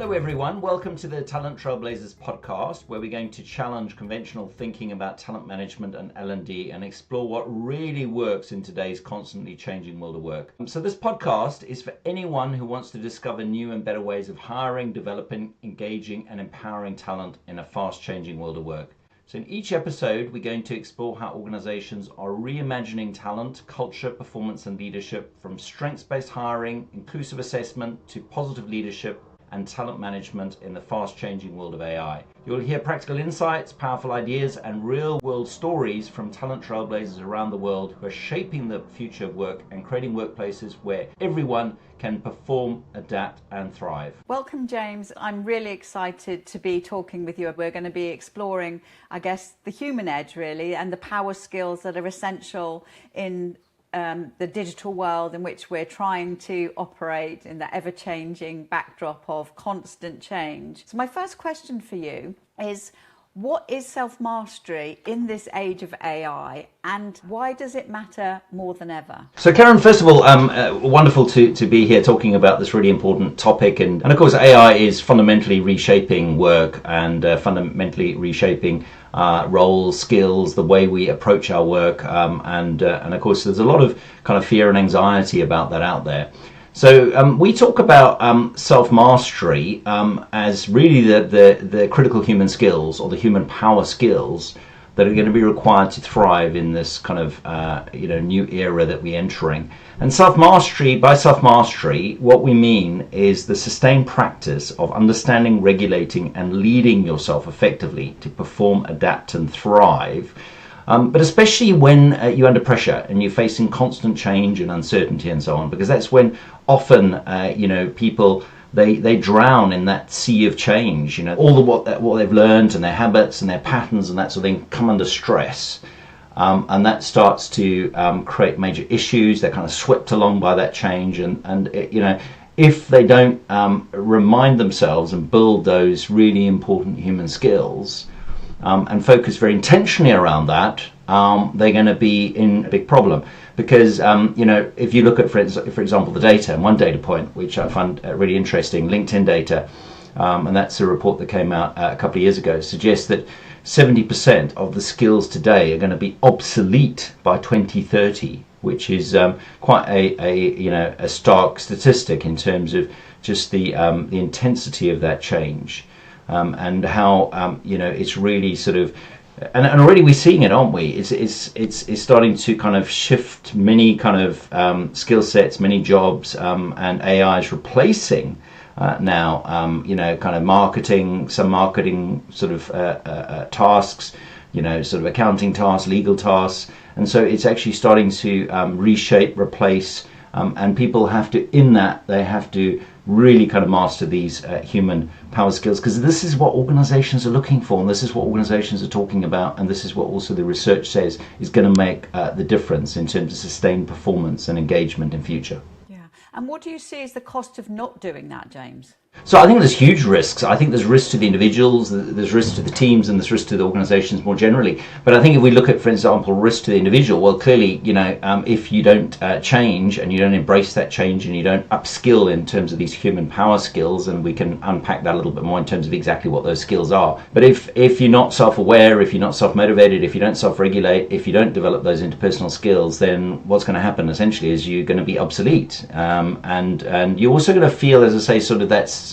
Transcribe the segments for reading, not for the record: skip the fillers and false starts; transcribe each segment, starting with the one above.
Hello everyone, welcome to the Talent Trailblazers podcast, where we're going to challenge conventional thinking about talent management and L&D and explore what really works in today's constantly changing world of work. So this podcast is for anyone who wants to discover new and better ways of hiring, developing, engaging and empowering talent in a fast changing world of work. So in each episode, we're going to explore how organizations are reimagining talent, culture, performance and leadership, from strengths-based hiring, inclusive assessment to positive leadership and talent management in the fast-changing world of AI. You'll hear practical insights, powerful ideas, and real-world stories from talent trailblazers around the world who are shaping the future of work and creating workplaces where everyone can perform, adapt, and thrive. Welcome, James. I'm really excited to be talking with you. We're going to be exploring, I guess, the human edge, really, and the power skills that are essential in the digital world in which we're trying to operate in the ever-changing backdrop of constant change. So my first question for you is, what is self-mastery in this age of AI, and why does it matter more than ever? So Karen, first of all, wonderful to be here talking about this really important topic. And of course, AI is fundamentally reshaping work and fundamentally reshaping roles, skills, the way we approach our work. And of course, there's a lot of kind of fear and anxiety about that out there. So we talk about self-mastery as really the critical human skills, or the human power skills, that are going to be required to thrive in this kind of new era that we're entering. And by self-mastery, what we mean is the sustained practice of understanding, regulating, and leading yourself effectively to perform, adapt, and thrive. But especially when you're under pressure and you're facing constant change and uncertainty and so on, because that's when often people they drown in that sea of change. All the what they've learned and their habits and their patterns and that sort of thing come under stress, and that starts to create major issues. They're kind of swept along by that change, and if they don't remind themselves and build those really important human skills, and focus very intentionally around that, they're going to be in a big problem. Because if you look at, for example, the data, and one data point which I find really interesting, LinkedIn data, and that's a report that came out a couple of years ago, suggests that 70% of the skills today are going to be obsolete by 2030, which is quite a stark statistic in terms of just the intensity of that change. And how it's really sort of, and already we're seeing it, aren't we? It's starting to kind of shift many kind of skill sets, many jobs, and AI is replacing now kind of marketing, some marketing sort of tasks, sort of accounting tasks, legal tasks, and so it's actually starting to reshape, replace, and people have to, they have to really kind of master these human power skills, because this is what organizations are looking for, and this is what organizations are talking about, and this is what also the research says is going to make the difference in terms of sustained performance and engagement in future. Yeah, and what do you see as the cost of not doing that, James? So I think there's huge risks. I think there's risks to the individuals, there's risks to the teams, and there's risks to the organizations more generally. But I think if we look at, for example, risk to the individual, well, clearly, if you don't change and you don't embrace that change and you don't upskill in terms of these human power skills, and we can unpack that a little bit more in terms of exactly what those skills are. But if you're not self-aware, if you're not self-motivated, if you don't self-regulate, if you don't develop those interpersonal skills, then what's going to happen essentially is you're going to be obsolete. And you're also going to feel, as I say, sort of that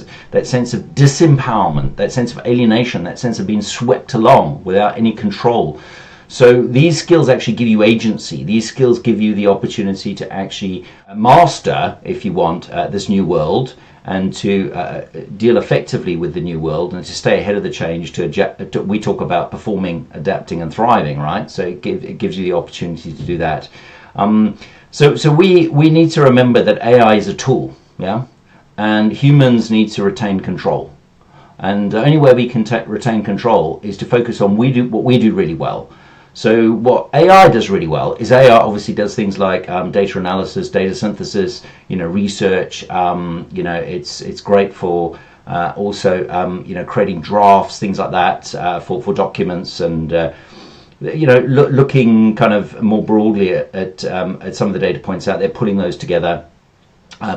sense of disempowerment, that sense of alienation, that sense of being swept along without any control. So these skills actually give you agency. These skills give you the opportunity to actually master, if you want, this new world, and to deal effectively with the new world, and to stay ahead of the change. We talk about performing, adapting, and thriving, right? So it gives you the opportunity to do that. So we need to remember that AI is a tool, yeah. And humans need to retain control, and the only way we can retain control is to focus on what we do really well. So what AI does really well is AI obviously does things like data analysis, data synthesis, research. It's great for also creating drafts, things like that, for documents, and looking kind of more broadly at some of the data points out there, putting those together,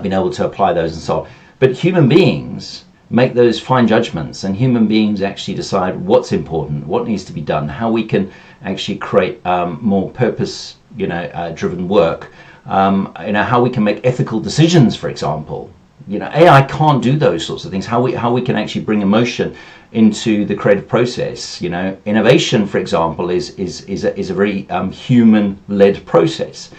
being able to apply those and so on. But human beings make those fine judgments, and human beings actually decide what's important, what needs to be done, how we can actually create more purpose, driven work, how we can make ethical decisions, for example. AI can't do those sorts of things. How we can actually bring emotion into the creative process. Innovation, for example, is a very human-led process.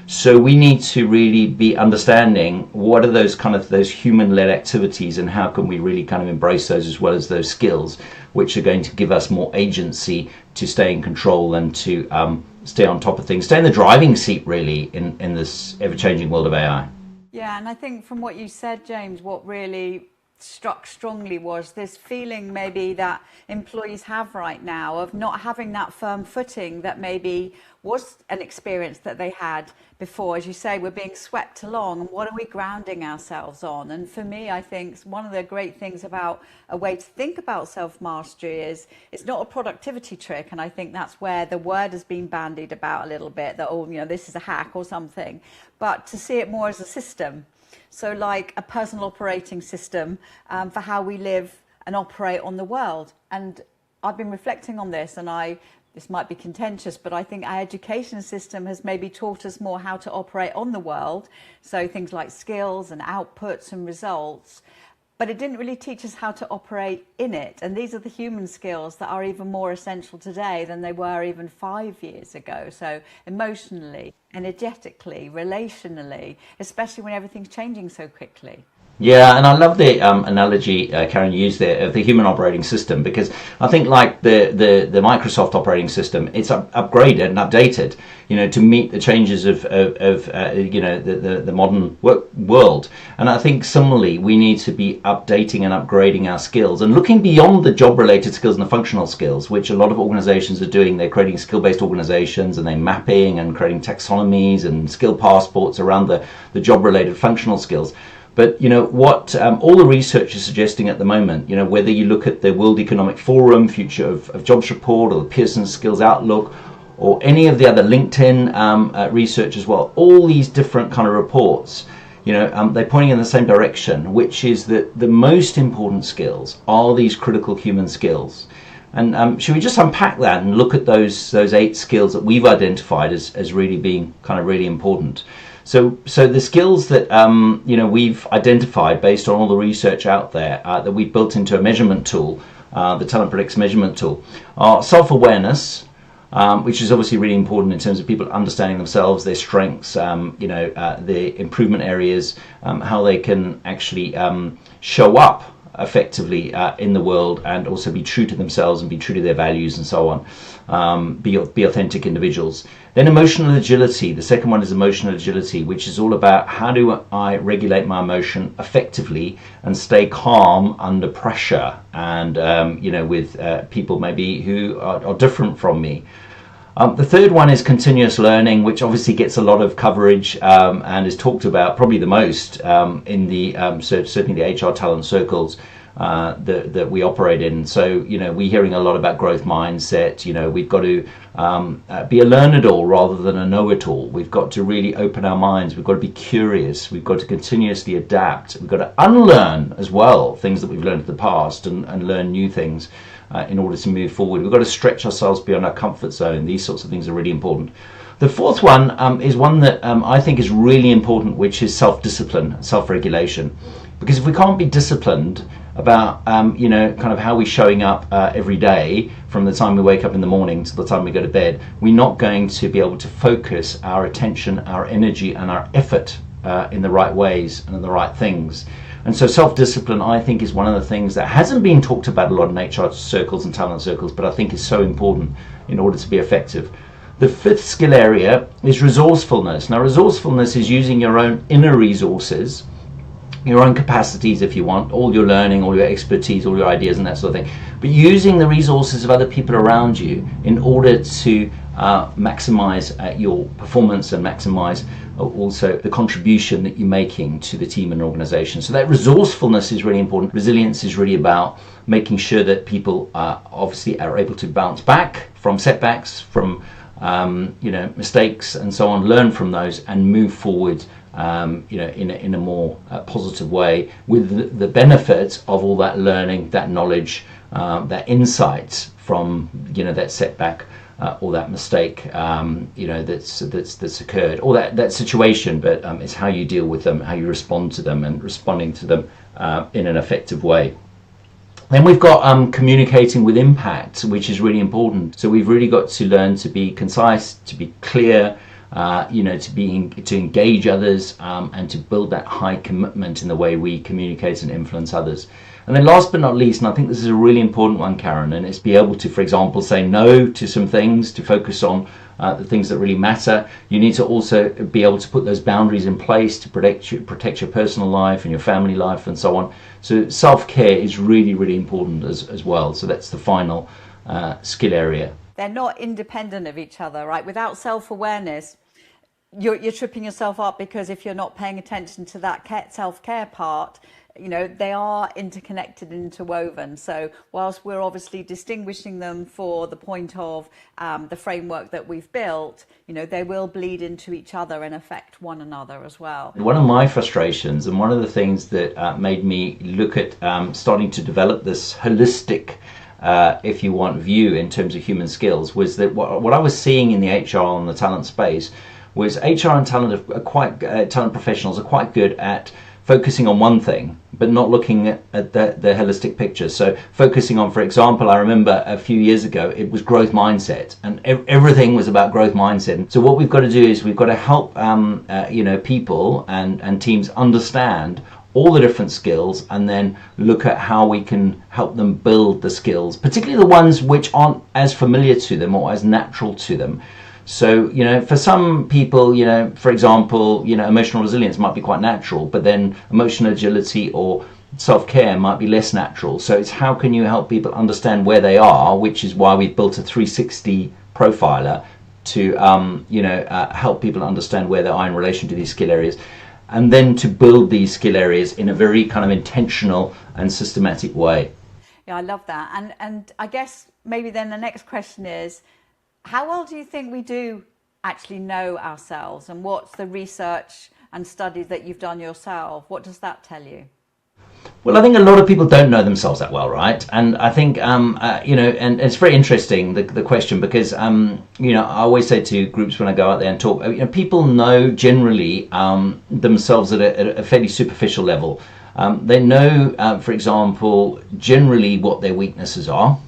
So we need to really be understanding what are those human-led activities, and how can we really kind of embrace those, as well as those skills which are going to give us more agency to stay in control and to stay on top of things, stay in the driving seat really in this ever-changing world of AI. Yeah, and I think from what you said, James, what really struck strongly was this feeling maybe that employees have right now of not having that firm footing that maybe was an experience that they had before. As you say, we're being swept along, and what are we grounding ourselves on? And for me, I think one of the great things about a way to think about self-mastery is it's not a productivity trick, and I think that's where the word has been bandied about a little bit, that this is a hack or something, but to see it more as a system. So like a personal operating system for how we live and operate on the world. And I've been reflecting on this, and this might be contentious, but I think our education system has maybe taught us more how to operate on the world. So things like skills and outputs and results, but it didn't really teach us how to operate in it. And these are the human skills that are even more essential today than they were even 5 years ago. So emotionally, energetically, relationally, especially when everything's changing so quickly. Yeah, and I love the analogy Karen used there of the human operating system, because I think like the Microsoft operating system, it's upgraded and updated, to meet the changes of the modern world. And I think similarly, we need to be updating and upgrading our skills and looking beyond the job-related skills and the functional skills, which a lot of organizations are doing. They're creating skill-based organizations, and they're mapping and creating taxonomies and skill passports around the job-related functional skills. But what all the research is suggesting at the moment, whether you look at the World Economic Forum Future of Jobs report, or the Pearson Skills Outlook, or any of the other LinkedIn research as well, all these different kind of reports, they're pointing in the same direction, which is that the most important skills are these critical human skills. And should we just unpack that and look at those 8 skills that we've identified as really being kind of really important? So the skills that we've identified based on all the research out there that we've built into a measurement tool, the TalentPredix measurement tool, are self-awareness, which is obviously really important in terms of people understanding themselves, their strengths, their improvement areas, how they can actually show up effectively in the world, and also be true to themselves and be true to their values and so on, be authentic individuals. Then emotional agility. The second one is emotional agility, which is all about how do I regulate my emotion effectively and stay calm under pressure, and with people maybe who are different from me. The third one is continuous learning, which obviously gets a lot of coverage and is talked about probably the most in the certainly the HR talent circles that we operate in. So we're hearing a lot about growth mindset. We've got to be a learn-it-all rather than a know-it-all. We've got to really open our minds. We've got to be curious. We've got to continuously adapt. We've got to unlearn as well things that we've learned in the past, and learn new things in order to move forward. We've got to stretch ourselves beyond our comfort zone. These sorts of things are really important. The fourth one is one that I think is really important, which is self-discipline, self-regulation. Because if we can't be disciplined about kind of how we're showing up every day, from the time we wake up in the morning to the time we go to bed, we're not going to be able to focus our attention, our energy, and our effort in the right ways and in the right things. And so self-discipline, I think, is one of the things that hasn't been talked about a lot in HR circles and talent circles, but I think is so important in order to be effective. The fifth skill area is resourcefulness. Now, resourcefulness is using your own inner resources, your own capacities, if you want, all your learning, all your expertise, all your ideas and that sort of thing, but using the resources of other people around you in order to maximize your performance and maximize also the contribution that you're making to the team and organization. So that resourcefulness is really important. Resilience is really about making sure that people obviously are able to bounce back from setbacks, from mistakes and so on, learn from those and move forward in a more positive way, with the benefits of all that learning, that knowledge, that insights from that setback or that mistake that's occurred, or that situation. But it's how you deal with them, how you respond to them, and responding to them in an effective way. Then we've got communicating with impact, which is really important. So we've really got to learn to be concise, to be clear, to engage others, and to build that high commitment in the way we communicate and influence others. And then last but not least, and I think this is a really important one, Karen, and it's be able to, for example, say no to some things, to focus on the things that really matter. You need to also be able to put those boundaries in place to protect your personal life and your family life and so on. So self-care is really, really important as well. So that's the final skill area. They're not independent of each other, right? Without self-awareness, you're tripping yourself up, because if you're not paying attention to that self-care part, they are interconnected and interwoven. So whilst we're obviously distinguishing them for the point of the framework that we've built, they will bleed into each other and affect one another as well. One of my frustrations, and one of the things that made me look at starting to develop this holistic if you want view in terms of human skills, was that what I was seeing in the HR and the talent space was HR and talent professionals are quite good at focusing on one thing, but not looking at the holistic picture. So focusing on, for example, I remember a few years ago, it was growth mindset, and everything was about growth mindset. So what we've got to do is we've got to help people and teams understand all the different skills, and then look at how we can help them build the skills, particularly the ones which aren't as familiar to them or as natural to them. So, for some people, for example, emotional resilience might be quite natural, but then emotional agility or self-care might be less natural. So it's how can you help people understand where they are, which is why we've built a 360 profiler to, help people understand where they are in relation to these skill areas, and then to build these skill areas in a very kind of intentional and systematic way. Yeah, I love that. And I guess maybe then the next question is, how well do you think we do actually know ourselves, and what's the research and studies that you've done yourself? What does that tell you? Well, I think a lot of people don't know themselves that well, right? And I think, and it's very interesting, the question, because, I always say to groups when I go out there and talk, people know generally themselves at a fairly superficial level. They know, for example, generally what their weaknesses are.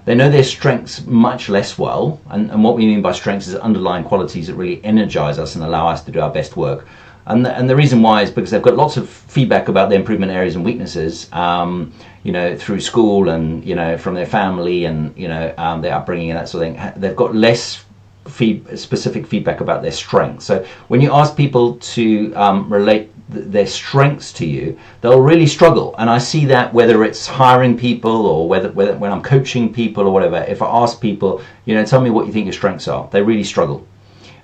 They know their strengths much less well, and what we mean by strengths is underlying qualities that really energize us and allow us to do our best work. And the reason why is because they've got lots of feedback about their improvement areas and weaknesses, through school and, from their family and, their upbringing and that sort of thing. They've got less specific feedback about their strengths. So when you ask people to relate their strengths to you, they'll really struggle. And I see that whether it's hiring people or whether when I'm coaching people or whatever. If I ask people, tell me what you think your strengths are, they really struggle.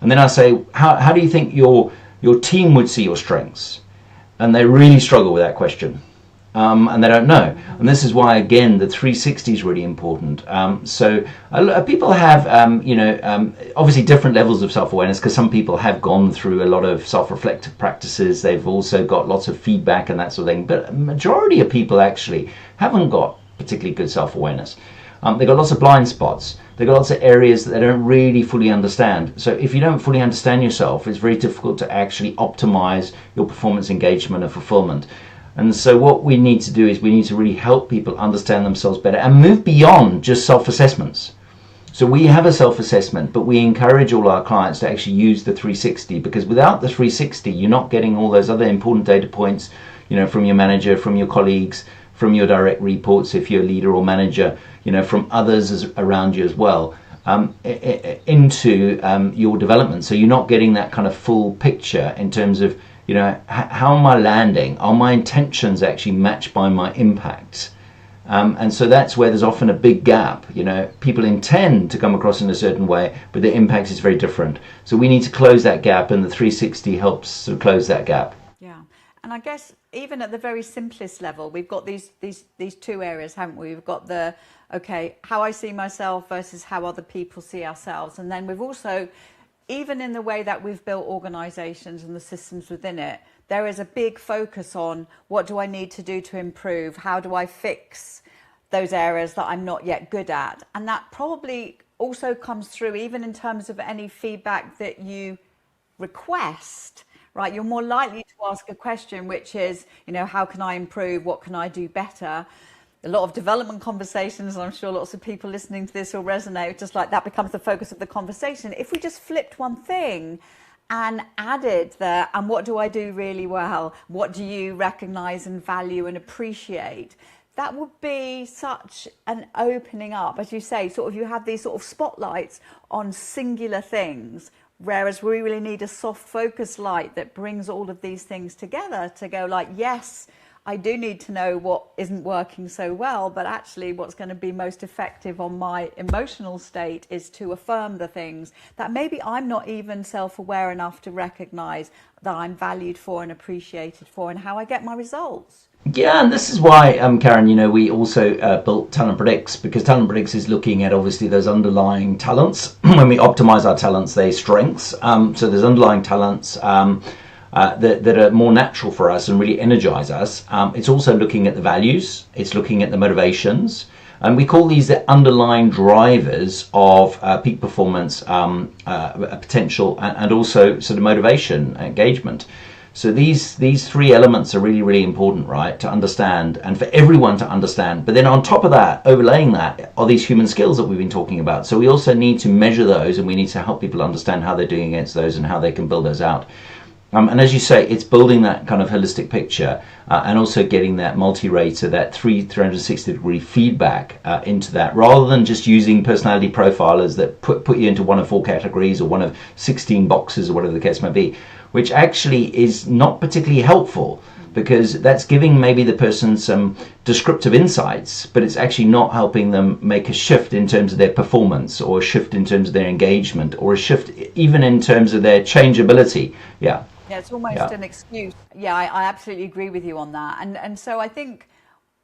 And then I say, how do you think your team would see your strengths? And they really struggle with that question. And they don't know. And this is why, again, the 360 is really important. So people have, obviously different levels of self-awareness, because some people have gone through a lot of self-reflective practices. They've also got lots of feedback and that sort of thing. But a majority of people actually haven't got particularly good self-awareness. They've got lots of blind spots. They've got lots of areas that they don't really fully understand. So if you don't fully understand yourself, it's very difficult to actually optimize your performance, engagement, and fulfillment. And so what we need to do is we need to really help people understand themselves better and move beyond just self-assessments. So we have a self-assessment, but we encourage all our clients to actually use the 360, because without the 360, you're not getting all those other important data points, from your manager, from your colleagues, from your direct reports, if you're a leader or manager, from others around you as well, into your development. So you're not getting that kind of full picture in terms of, how am I landing? Are my intentions actually matched by my impact? And so that's where there's often a big gap. People intend to come across in a certain way, but the impact is very different. So we need to close that gap, and the 360 helps to close that gap. Yeah, and I guess even at the very simplest level, we've got these two areas, haven't we? We've got how I see myself versus how other people see ourselves, and then we've also even in the way that we've built organizations and the systems within it, there is a big focus on what do I need to do to improve? How do I fix those areas that I'm not yet good at? And that probably also comes through even in terms of any feedback that you request, right? You're more likely to ask a question, which is, how can I improve? What can I do better? A lot of development conversations, and I'm sure lots of people listening to this will resonate, just like that becomes the focus of the conversation. If we just flipped one thing and added there, and what do I do really well? What do you recognize and value and appreciate? That would be such an opening up, as you say, sort of you have these sort of spotlights on singular things, whereas we really need a soft focus light that brings all of these things together to go like, yes, I do need to know what isn't working so well, but actually what's going to be most effective on my emotional state is to affirm the things that maybe I'm not even self-aware enough to recognize that I'm valued for and appreciated for, and how I get my results. Yeah, and this is why, Karen, we also built TalentPredix, because TalentPredix is looking at obviously those underlying talents. When we optimize our talents, they're strengths. So there's underlying talents that are more natural for us and really energize us. It's also looking at the values. It's looking at the motivations. And we call these the underlying drivers of peak performance, potential, and also sort of motivation, engagement. So these three elements are really, really important, right, to understand and for everyone to understand. But then on top of that, overlaying that are these human skills that we've been talking about. So we also need to measure those, and we need to help people understand how they're doing against those and how they can build those out. And as you say, it's building that kind of holistic picture and also getting that multi-rater, that 360-degree feedback into that, rather than just using personality profilers that put you into one of 4 categories or one of 16 boxes or whatever the case may be, which actually is not particularly helpful, because that's giving maybe the person some descriptive insights, but it's actually not helping them make a shift in terms of their performance, or a shift in terms of their engagement, or a shift even in terms of their changeability. Yeah, it's almost an excuse. Yeah, I absolutely agree with you on that. And so I think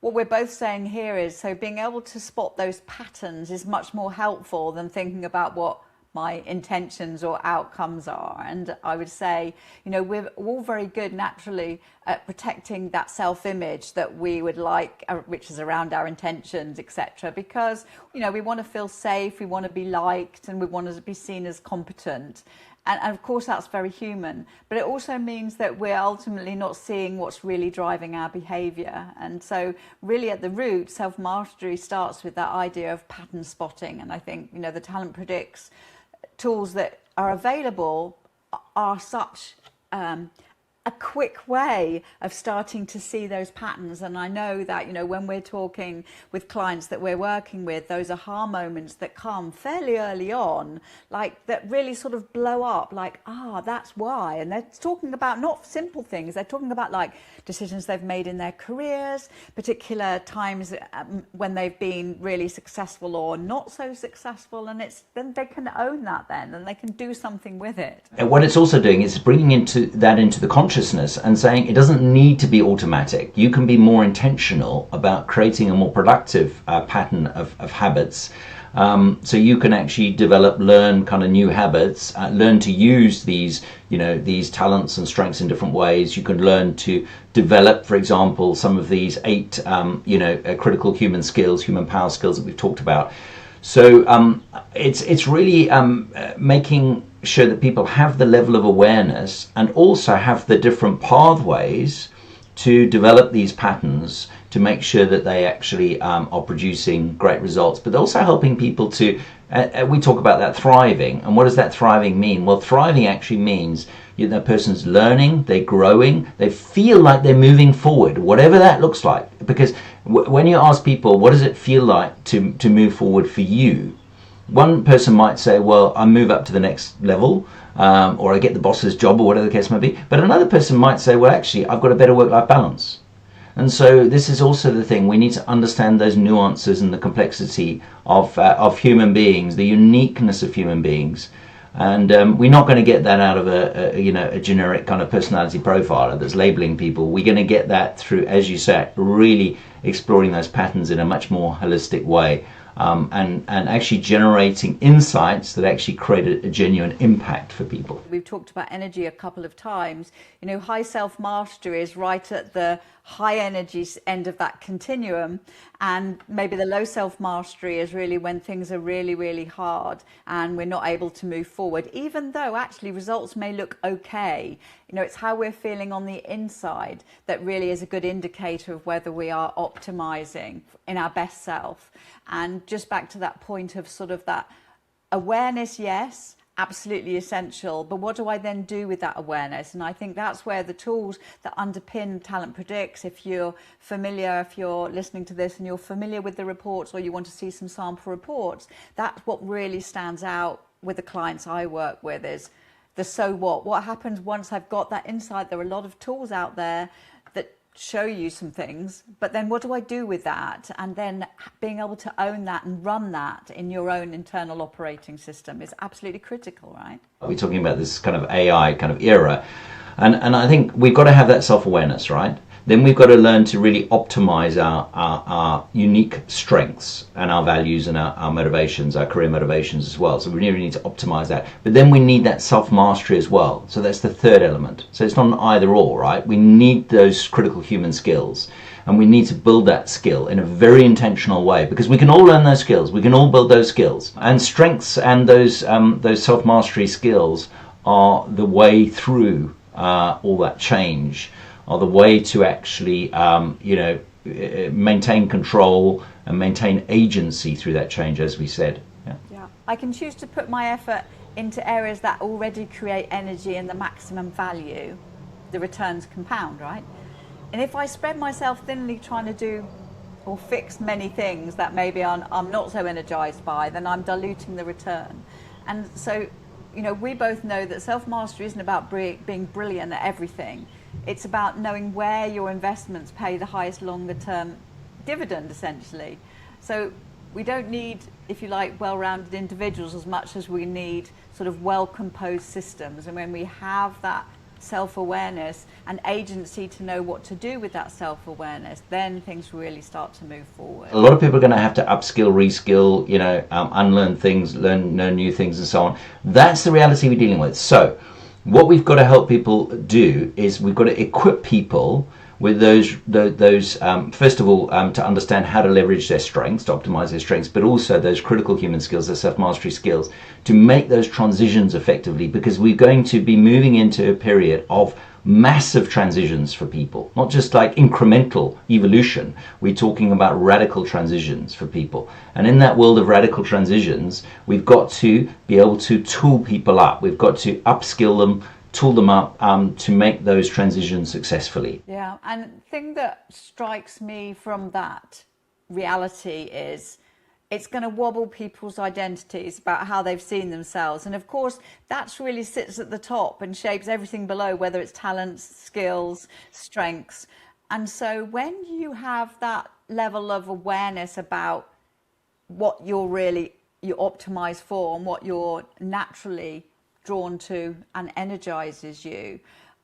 what we're both saying here is, so being able to spot those patterns is much more helpful than thinking about what my intentions or outcomes are. And I would say, we're all very good naturally at protecting that self-image that we would like, which is around our intentions, etc. Because, we want to feel safe, we want to be liked, and we want to be seen as competent. And of course, that's very human. But it also means that we're ultimately not seeing what's really driving our behavior. And so really at the root, self-mastery starts with that idea of pattern spotting. And I think, the TalentPredix tools that are available are such a quick way of starting to see those patterns. And I know that, when we're talking with clients that we're working with, those aha moments that come fairly early on, like that really sort of blow up, like, that's why. And they're talking about not simple things. They're talking about like decisions they've made in their careers, particular times when they've been really successful or not so successful. And then they can own that then, and they can do something with it. And what it's also doing is bringing into the consciousness and saying it doesn't need to be automatic. You can be more intentional about creating a more productive pattern of habits. So you can actually learn kind of new habits, learn to use these talents and strengths in different ways. You can learn to develop, for example, some of these 8, critical human skills, human power skills that we've talked about. So it's really making sure that people have the level of awareness and also have the different pathways to develop these patterns to make sure that they actually are producing great results, but also helping people to, we talk about that thriving. And what does that thriving mean? Well, thriving actually means the person's learning, they're growing, they feel like they're moving forward, whatever that looks like. Because when you ask people, what does it feel like to move forward for you? One person might say, well, I move up to the next level, or I get the boss's job, or whatever the case may be. But another person might say, well, actually, I've got a better work-life balance. And so this is also the thing. We need to understand those nuances and the complexity of human beings, the uniqueness of human beings. And we're not going to get that out of a generic kind of personality profiler that's labeling people. We're going to get that through, as you said, really exploring those patterns in a much more holistic way. and actually generating insights that actually create a genuine impact for people. We've talked about energy a couple of times. You know, high self-mastery is right at the high energy end of that continuum, and maybe the low self-mastery is really when things are really, really hard and we're not able to move forward, even though actually results may look okay. You know, it's how we're feeling on the inside that really is a good indicator of whether we are optimizing in our best self. And just back to that point of sort of that awareness, yes, absolutely essential, but what do I then do with that awareness? And I think that's where the tools that underpin TalentPredix, if you're familiar, if you're listening to this and you're familiar with the reports or you want to see some sample reports, that's what really stands out with the clients I work with, is the so what happens once I've got that insight. There are a lot of tools out there that show you some things, but then what do I do with that? And then being able to own that and run that in your own internal operating system is absolutely critical, right? We're talking about this kind of AI kind of era, and I think we've got to have that self-awareness, right? Then we've got to learn to really optimize our unique strengths and our values and our motivations, our career motivations as well. So we really need to optimize that. But then we need that self-mastery as well. So that's the third element. So it's not an either or, right? We need those critical human skills. And we need to build that skill in a very intentional way, because we can all learn those skills. We can all build those skills. And strengths and those self-mastery skills are the way through all that change, are the way to actually, maintain control and maintain agency through that change, as we said. Yeah. I can choose to put my effort into areas that already create energy and the maximum value. The returns compound, right? And if I spread myself thinly trying to do or fix many things that maybe I'm not so energized by, then I'm diluting the return. And so, you know, we both know that self-mastery isn't about being brilliant at everything. It's about knowing where your investments pay the highest longer-term dividend, essentially. So we don't need, if you like, well-rounded individuals as much as we need sort of well-composed systems. And when we have that self-awareness and agency to know what to do with that self-awareness, then things really start to move forward. A lot of people are going to have to upskill, reskill, unlearn things, learn new things and so on. That's the reality we're dealing with. So what we've got to help people do is we've got to equip people with those first of all, to understand how to leverage their strengths, to optimize their strengths, but also those critical human skills, the self-mastery skills, to make those transitions effectively, because we're going to be moving into a period of massive transitions for people, not just like incremental evolution. We're talking about radical transitions for people. And in that world of radical transitions, we've got to be able to tool people up. We've got to upskill them, tool them up to make those transitions successfully. Yeah, and the thing that strikes me from that reality is it's going to wobble people's identities about how they've seen themselves. And of course, that's really sits at the top and shapes everything below, whether it's talents, skills, strengths. And so when you have that level of awareness about what you optimize for and what you're naturally drawn to and energizes you,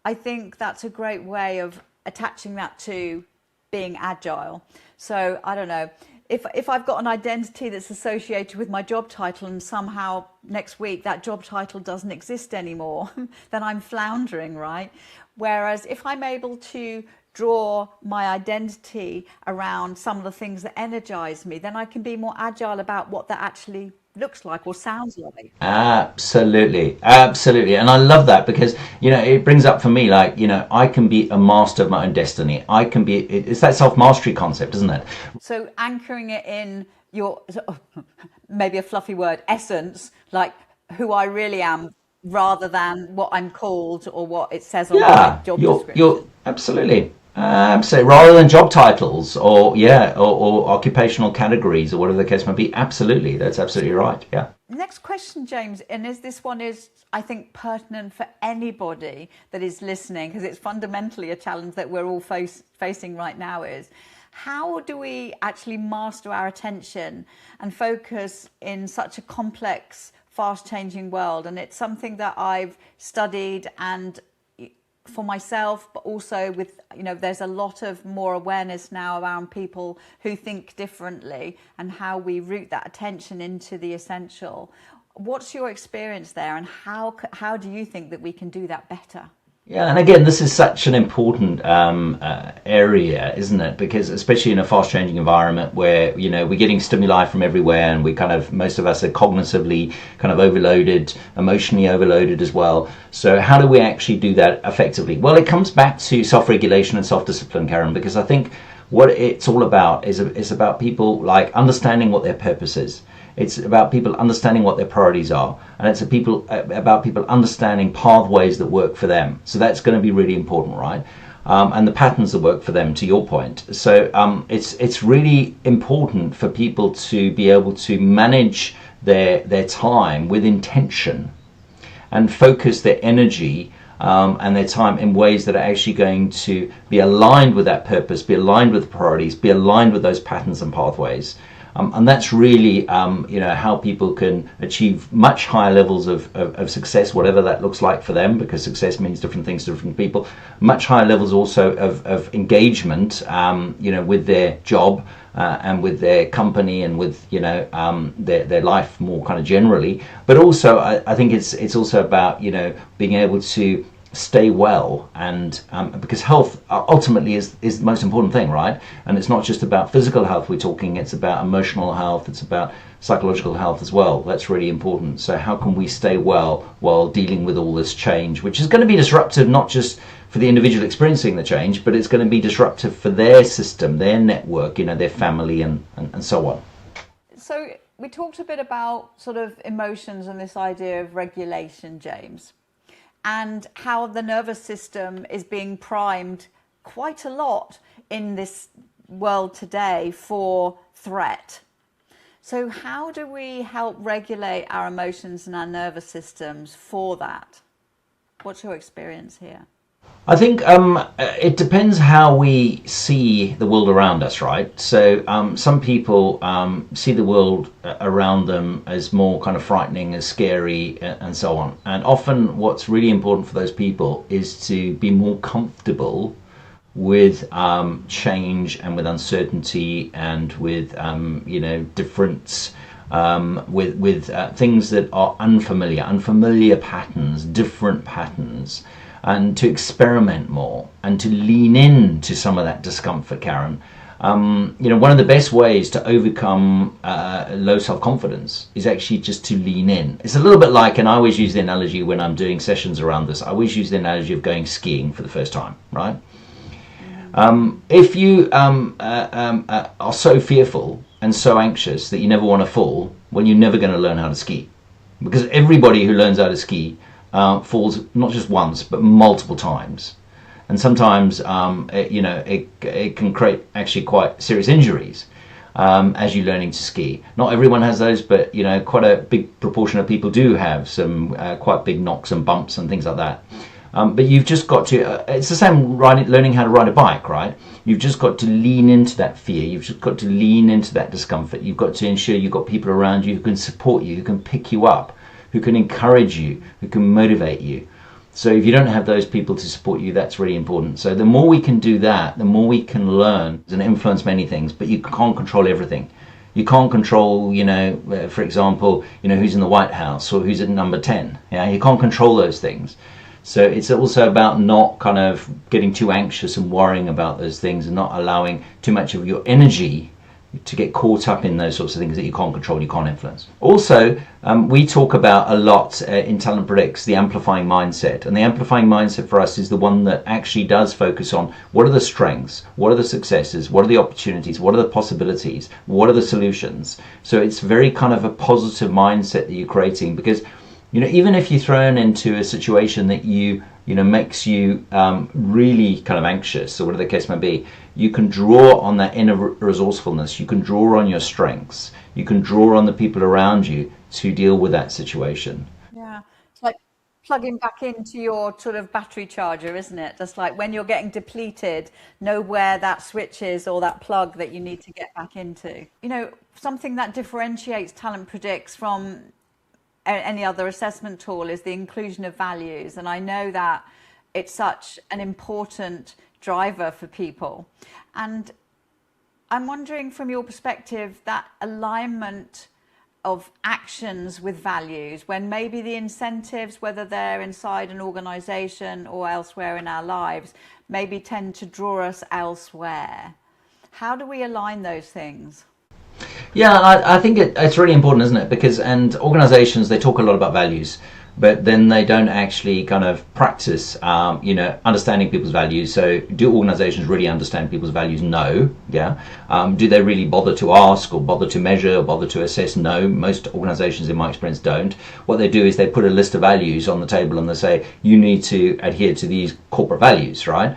I think that's a great way of attaching that to being agile. So I don't know, if I've got an identity that's associated with my job title and somehow next week that job title doesn't exist anymore, then I'm floundering, right? Whereas if I'm able to draw my identity around some of the things that energize me, then I can be more agile about what that actually looks like or sounds like. Absolutely. And I love that, because it brings up for me, like, I can be a master of my own destiny. I can be, it's that self-mastery concept, isn't it? So anchoring it in your, maybe a fluffy word, essence, like who I really am, rather than what I'm called or what it says on my job description. Absolutely. So rather than job titles or occupational categories or whatever the case might be, absolutely, that's absolutely right. Yeah. Next question, James, and this one is, I think, pertinent for anybody that is listening, because it's fundamentally a challenge that we're all facing right now, is how do we actually master our attention and focus in such a complex, fast-changing world? And it's something that I've studied and for myself, but also with, there's a lot of more awareness now around people who think differently and how we route that attention into the essential. What's your experience there, and how do you think that we can do that better? Yeah, and again, this is such an important area, isn't it? Because especially in a fast-changing environment where, we're getting stimuli from everywhere, and most of us are cognitively kind of overloaded, emotionally overloaded as well. So how do we actually do that effectively? Well, it comes back to self-regulation and self-discipline, Karen, because I think what it's all about is about people like understanding what their purpose is. It's about people understanding what their priorities are, and it's about people understanding pathways that work for them. So that's going to be really important, right? And the patterns that work for them, to your point. So it's really important for people to be able to manage their time with intention and focus their energy and their time in ways that are actually going to be aligned with that purpose, be aligned with the priorities, be aligned with those patterns and pathways. And that's really, how people can achieve much higher levels of success, whatever that looks like for them, because success means different things to different people. Much higher levels also of engagement, with their job and with their company and with, their life more kind of generally. But also, I think it's also about, being able to stay well, and because health ultimately is the most important thing, right? And it's not just about physical health we're talking, it's about emotional health, it's about psychological health as well. That's really important. So how can we stay well while dealing with all this change, which is going to be disruptive not just for the individual experiencing the change, but it's going to be disruptive for their system, their network, their family and so on. So we talked a bit about sort of emotions and this idea of regulation, James, and how the nervous system is being primed quite a lot in this world today for threat. So how do we help regulate our emotions and our nervous systems for that? What's your experience here? I think it depends how we see the world around us, right? So some people see the world around them as more kind of frightening, as scary, and so on. And often what's really important for those people is to be more comfortable with change and with uncertainty and with, difference, with things that are unfamiliar patterns, different patterns, and to experiment more and to lean into some of that discomfort, Karen. One of the best ways to overcome low self-confidence is actually just to lean in. It's a little bit like, and I always use the analogy when I'm doing sessions around this, I always use the analogy of going skiing for the first time, right? If you are so fearful and so anxious that you never want to fall, well, you're never going to learn how to ski. Because everybody who learns how to ski falls not just once, but multiple times. And sometimes, it can create actually quite serious injuries as you're learning to ski. Not everyone has those, but, quite a big proportion of people do have some quite big knocks and bumps and things like that. But you've just got to, it's the same learning how to ride a bike, right? You've just got to lean into that fear. You've just got to lean into that discomfort. You've got to ensure you've got people around you who can support you, who can pick you up, who can encourage you, who can motivate you. So if you don't have those people to support you, that's really important. So the more we can do that, the more we can learn and influence many things, but you can't control everything. You can't control, for example, who's in the White House or who's at number 10. Yeah, you can't control those things. So it's also about not kind of getting too anxious and worrying about those things and not allowing too much of your energy to get caught up in those sorts of things that you can't control, you can't influence. Also, we talk about a lot in TalentPredix, the amplifying mindset. And the amplifying mindset for us is the one that actually does focus on what are the strengths, what are the successes, what are the opportunities, what are the possibilities, what are the solutions. So it's very kind of a positive mindset that you're creating, because even if you're thrown into a situation that makes you really kind of anxious, or whatever the case may be, you can draw on that inner resourcefulness, you can draw on your strengths, you can draw on the people around you to deal with that situation. Yeah, it's like plugging back into your sort of battery charger, isn't it? Just like when you're getting depleted, know where that switch is or that plug that you need to get back into. Something that differentiates TalentPredix from any other assessment tool is the inclusion of values. And I know that it's such an important driver for people. And I'm wondering, from your perspective, that alignment of actions with values, when maybe the incentives, whether they're inside an organization or elsewhere in our lives, maybe tend to draw us elsewhere. How do we align those things? Yeah, I think it's really important, isn't it? Because, and organizations, they talk a lot about values, but then they don't actually kind of practice, understanding people's values. So do organizations really understand people's values? No. Yeah. Do they really bother to ask, or bother to measure, or bother to assess? No. Most organizations, in my experience, don't. What they do is they put a list of values on the table and they say, you need to adhere to these corporate values, right?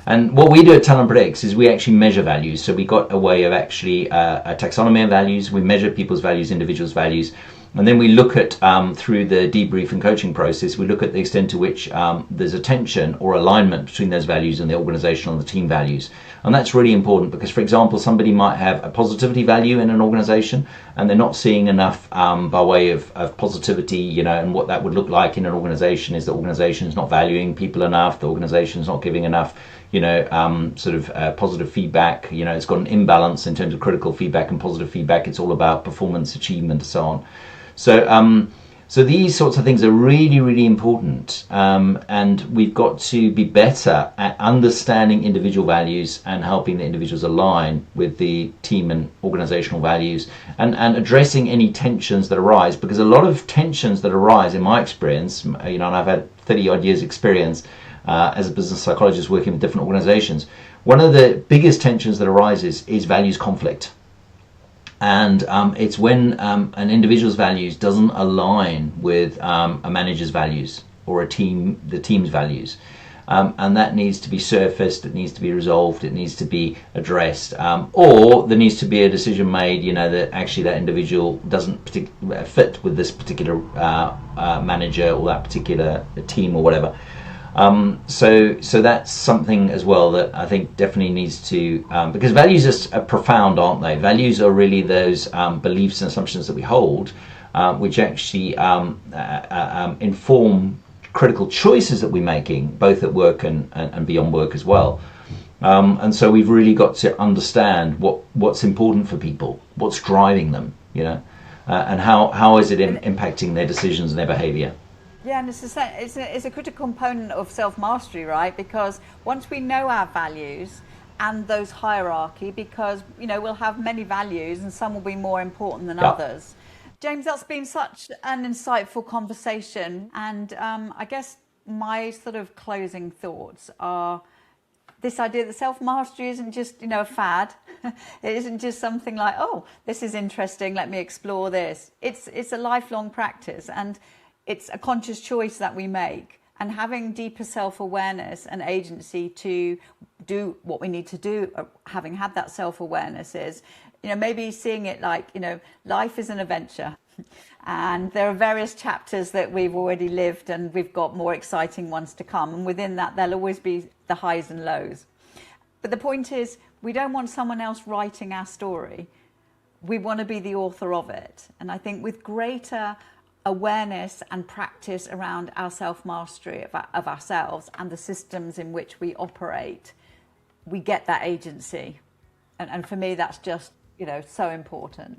And what we do at TalentPredix is we actually measure values. So we got a way of actually a taxonomy of values. We measure people's values, individuals' values. And then we look at, through the debrief and coaching process, we look at the extent to which there's a tension or alignment between those values and the organizational and the team values. And that's really important because, for example, somebody might have a positivity value in an organization and they're not seeing enough by way of positivity, and what that would look like in an organization is the organization is not valuing people enough, the organization is not giving enough positive feedback. It's got an imbalance in terms of critical feedback and positive feedback. It's all about performance, achievement, and so on. So these sorts of things are really, really important, and we've got to be better at understanding individual values and helping the individuals align with the team and organizational values, and addressing any tensions that arise, because a lot of tensions that arise, in my experience, and I've had 30 odd years experience as a business psychologist working with different organizations, one of the biggest tensions that arises is values conflict. And it's when an individual's values doesn't align with a manager's values or the team's values. And that needs to be surfaced, it needs to be resolved, it needs to be addressed, or there needs to be a decision made, that actually that individual doesn't fit with this particular manager or that particular team or whatever. So that's something as well that I think definitely needs to, because values are profound, aren't they? Values are really those beliefs and assumptions that we hold, which actually inform critical choices that we're making, both at work and beyond work as well. And so we've really got to understand what's important for people, what's driving them, and how is it impacting their decisions and their behaviour. Yeah, and it's a critical component of self-mastery, right? Because once we know our values and those hierarchy, because, we'll have many values and some will be more important than others. James, that's been such an insightful conversation. And I guess my sort of closing thoughts are this idea that self-mastery isn't just, a fad. It isn't just something like, oh, this is interesting, let me explore this. It's a lifelong practice, and it's a conscious choice that we make, and having deeper self-awareness and agency to do what we need to do, having had that self-awareness is, maybe seeing it like, life is an adventure and there are various chapters that we've already lived and we've got more exciting ones to come. And within that, there'll always be the highs and lows. But the point is, we don't want someone else writing our story. We want to be the author of it. And I think with greater awareness and practice around our self-mastery of ourselves and the systems in which we operate, we get that agency. And for me, that's just, so important.